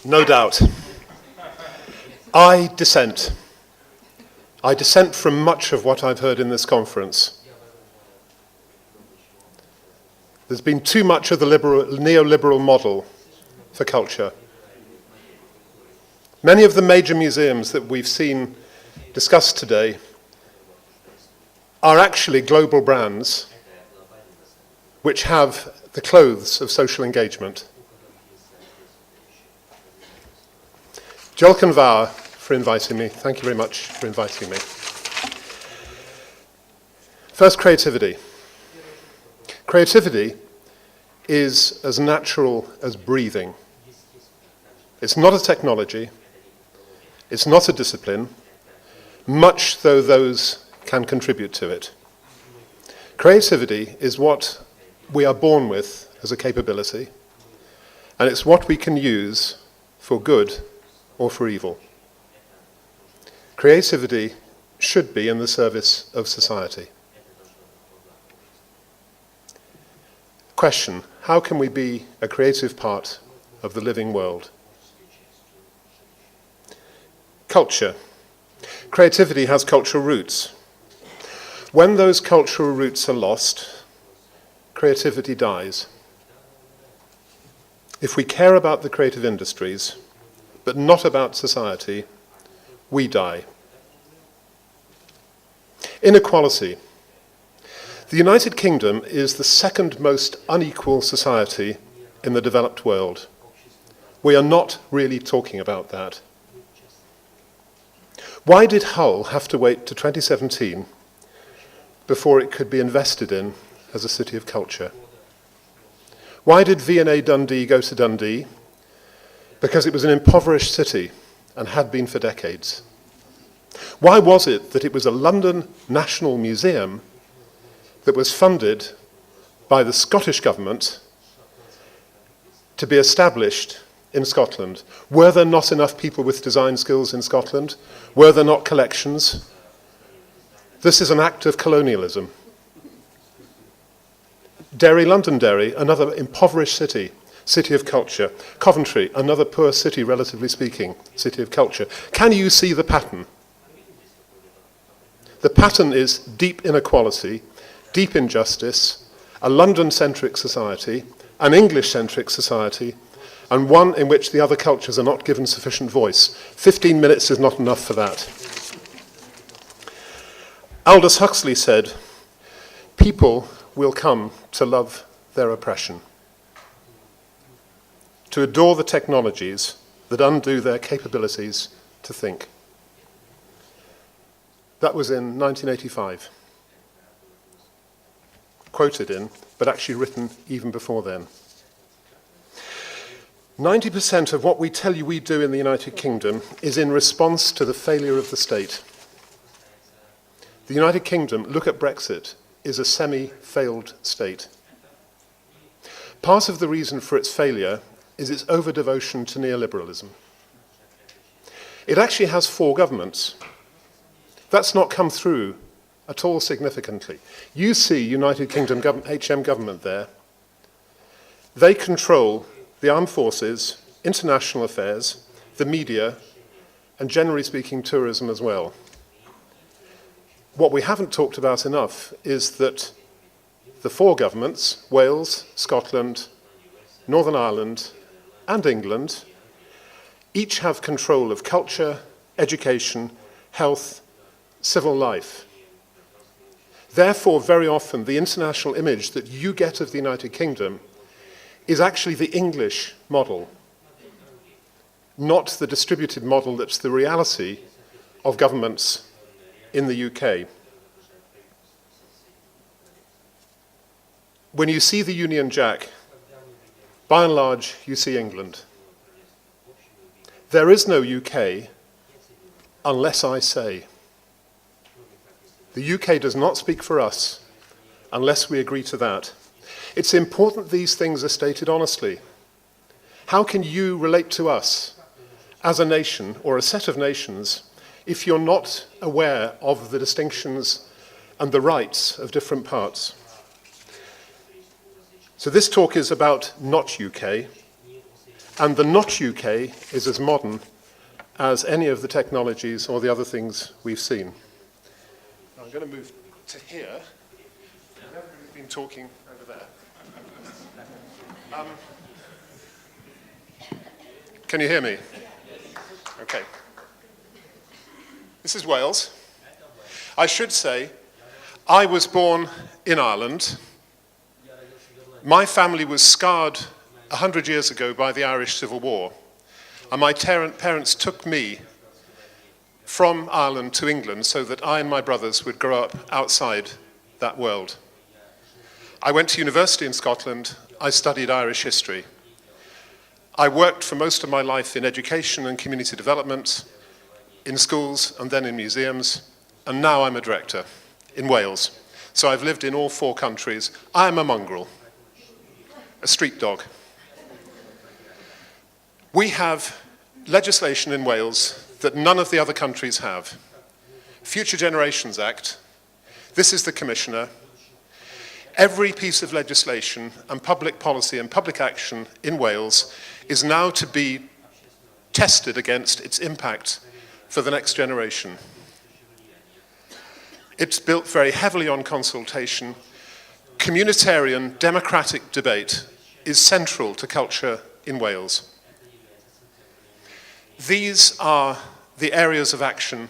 No doubt. I dissent. I dissent from much of what I've heard in this conference. There's been too much of the neoliberal model for culture. Many of the major museums that we've seen discussed today are actually global brands which have the clothes of social engagement. Diolch yn fawr for inviting me. Thank you very much for inviting me. First, creativity. Creativity is as natural as breathing. It's not a technology. It's not a discipline, much though those can contribute to it. Creativity is what we are born with as a capability, and it's what we can use for good or for evil. Creativity should be in the service of society. Question: how can we be a creative part of the living world? Culture. Creativity has cultural roots. When those cultural roots are lost, creativity dies. If we care about the creative industries, but not about society, we die. Inequality. The United Kingdom is the second most unequal society in the developed world. We are not really talking about that. Why did Hull have to wait to 2017 before it could be invested in as a city of culture? Why did V&A Dundee go to Dundee? Because it was an impoverished city and had been for decades. Why was it that it was a London National Museum that was funded by the Scottish government to be established in Scotland? Were there not enough people with design skills in Scotland? Were there not collections? This is an act of colonialism. Derry, Londonderry, another impoverished city, city of culture. Coventry, another poor city, relatively speaking, city of culture. Can you see the pattern? The pattern is deep inequality, deep injustice, a London-centric society, an English-centric society, and one in which the other cultures are not given sufficient voice. 15 minutes is not enough for that. Aldous Huxley said, "People will come to love their oppression, to adore the technologies that undo their capabilities to think." That was in 1985. Quoted in, but actually written even before then. 90% of what we tell you we do in the United Kingdom is in response to the failure of the state. The United Kingdom, look at Brexit, is a semi-failed state. Part of the reason for its failure is its over-devotion to neoliberalism. It actually has 4 governments. That's not come through at all significantly. You see United Kingdom HM government there. They control the armed forces, international affairs, the media, and generally speaking, tourism as well. What we haven't talked about enough is that the 4 governments, Wales, Scotland, Northern Ireland, and England, each have control of culture, education, health, civil life. Therefore, very often, the international image that you get of the United Kingdom is actually the English model, not the distributed model that's the reality of governments in the UK. When you see the Union Jack, by and large, you see England. There is no UK unless I say. The UK does not speak for us unless we agree to that. It's important these things are stated honestly. How can you relate to us as a nation or a set of nations if you're not aware of the distinctions and the rights of different parts? So this talk is about not UK, And the not UK is as modern as any of the technologies or the other things we've seen. Now I'm going to move to here. We've been talking over there. Can you hear me? Okay. This is Wales. I should say, I was born in Ireland. My family was scarred 100 years ago by the Irish Civil War, and my parents took me from Ireland to England so that I and my brothers would grow up outside that world. I went to university in Scotland. I studied Irish history. I worked for most of my life in education and community development, in schools and then in museums, and now I'm a director in Wales. So I've lived in all 4 countries. I am a mongrel, a street dog. We have legislation in Wales that none of the other countries have. Future Generations Act, this is the Commissioner. Every piece of legislation and public policy and public action in Wales is now to be tested against its impact for the next generation. It's built very heavily on consultation. Communitarian, democratic debate is central to culture in Wales. These are the areas of action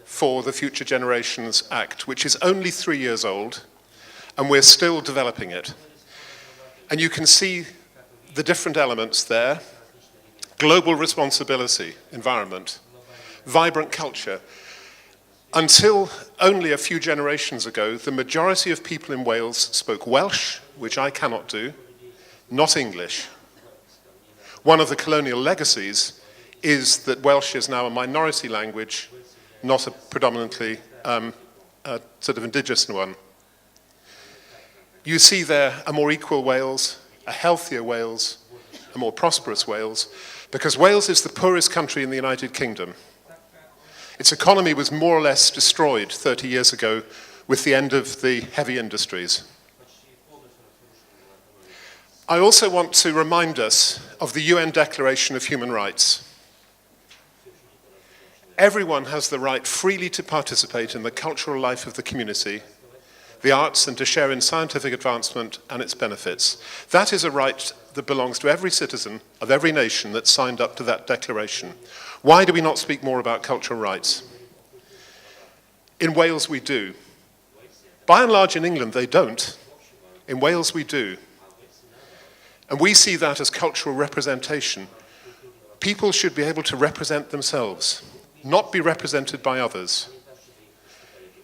for the Future Generations Act, which is only 3 years old, and we're still developing it. And you can see the different elements there: global responsibility, environment, vibrant culture. Until only a few generations ago, the majority of people in Wales spoke Welsh, which I cannot do, not English. One of the colonial legacies is that Welsh is now a minority language, not a predominantly sort of indigenous one. You see there a more equal Wales, a healthier Wales, a more prosperous Wales, because Wales is the poorest country in the United Kingdom. Its economy was more or less destroyed 30 years ago with the end of the heavy industries. I also want to remind us of the UN Declaration of Human Rights. Everyone has the right freely to participate in the cultural life of the community, the arts, and to share in scientific advancement and its benefits. That is a right that belongs to every citizen of every nation that signed up to that declaration. Why do we not speak more about cultural rights? In Wales we do. By and large in England they don't. In Wales we do. And we see that as cultural representation. People should be able to represent themselves, not be represented by others.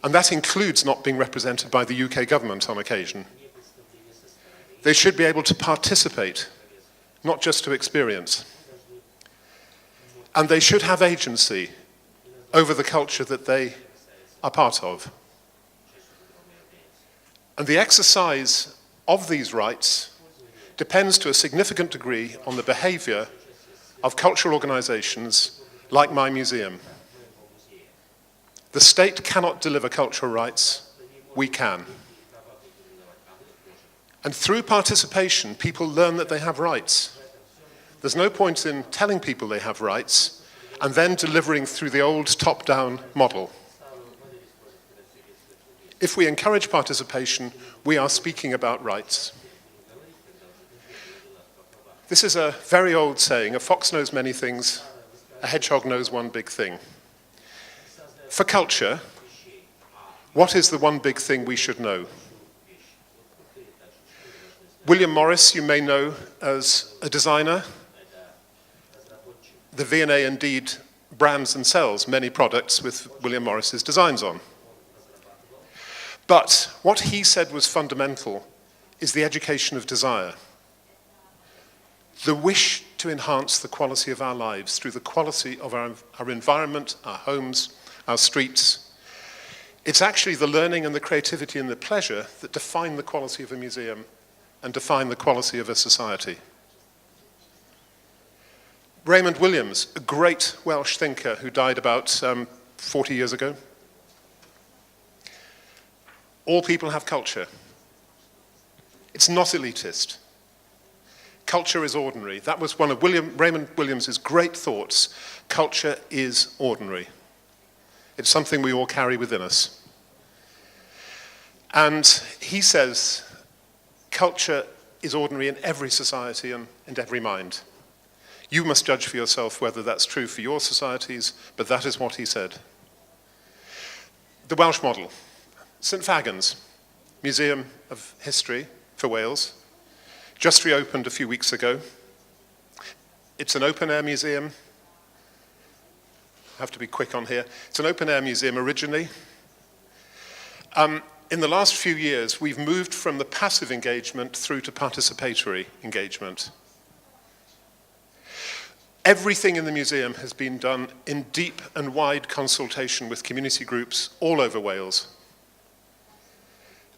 And that includes not being represented by the UK government on occasion. They should be able to participate, not just to experience. And they should have agency over the culture that they are part of. And the exercise of these rights depends to a significant degree on the behavior of cultural organizations like my museum. The state cannot deliver cultural rights, we can. And through participation, people learn that they have rights. There's no point in telling people they have rights and then delivering through the old top-down model. If we encourage participation, we are speaking about rights. This is a very old saying: a fox knows many things, a hedgehog knows one big thing. For culture, what is the one big thing we should know? William Morris, you may know as a designer. The V&A indeed brands and sells many products with William Morris's designs on. But what he said was fundamental is the education of desire. The wish to enhance the quality of our lives through the quality of our environment, our homes, our streets. It's actually the learning and the creativity and the pleasure that define the quality of a museum and define the quality of a society. Raymond Williams, a great Welsh thinker who died about 40 years ago. All people have culture. It's not elitist. Culture is ordinary. That was one of Raymond Williams's great thoughts. Culture is ordinary. It's something we all carry within us. And he says culture is ordinary in every society and in every mind. You must judge for yourself whether that's true for your societies, but that is what he said. The Welsh model. St Fagans, Museum of History for Wales, just reopened a few weeks ago. It's an open-air museum. I have to be quick on here. It's an open-air museum originally. In the last few years, we've moved from the passive engagement through to participatory engagement. Everything in the museum has been done in deep and wide consultation with community groups all over Wales.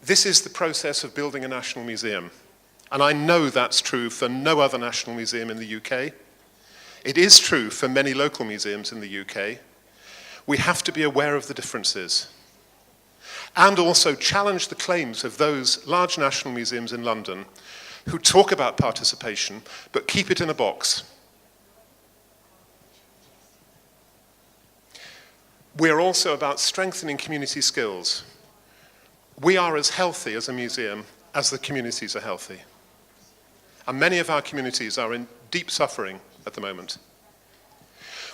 This is the process of building a national museum. And I know that's true for no other national museum in the UK. It is true for many local museums in the UK. We have to be aware of the differences. And also challenge the claims of those large national museums in London who talk about participation, but keep it in a box. We're also about strengthening community skills. We are as healthy as a museum as the communities are healthy. And many of our communities are in deep suffering at the moment.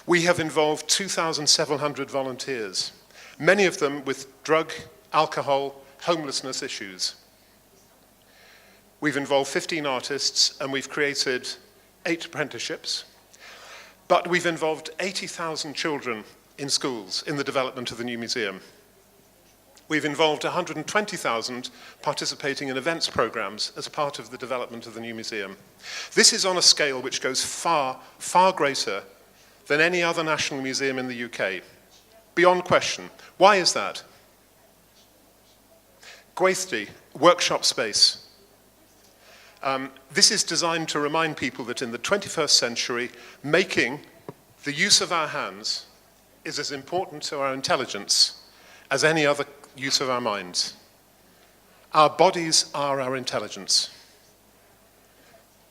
We have involved 2,700 volunteers, many of them with drug, alcohol, homelessness issues. We've involved 15 artists and we've created 8 apprenticeships, but we've involved 80,000 children in schools in the development of the new museum. We've involved 120,000 participating in events programs as part of the development of the new museum. This is on a scale which goes far, far greater than any other national museum in the UK. Beyond question. Why is that? Gweithdy, workshop space. This is designed to remind people that in the 21st century, making the use of our hands is as important to our intelligence as any other use of our minds. Our bodies are our intelligence.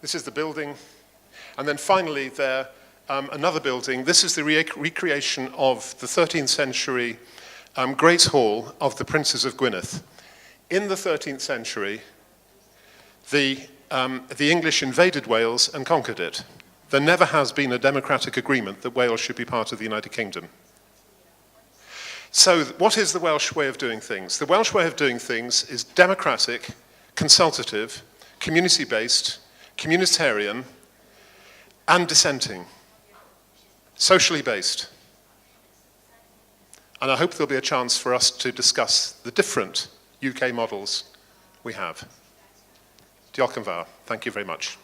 This is the building. And then finally there, another building. This is the recreation of the 13th century Great Hall of the Princes of Gwynedd. In the 13th century, the English invaded Wales and conquered it. There never has been a democratic agreement that Wales should be part of the United Kingdom. So what is the Welsh way of doing things? The Welsh way of doing things is democratic, consultative, community-based, communitarian, and dissenting, socially based. And I hope there'll be a chance for us to discuss the different UK models we have. Diolch yn fawr. Thank you very much.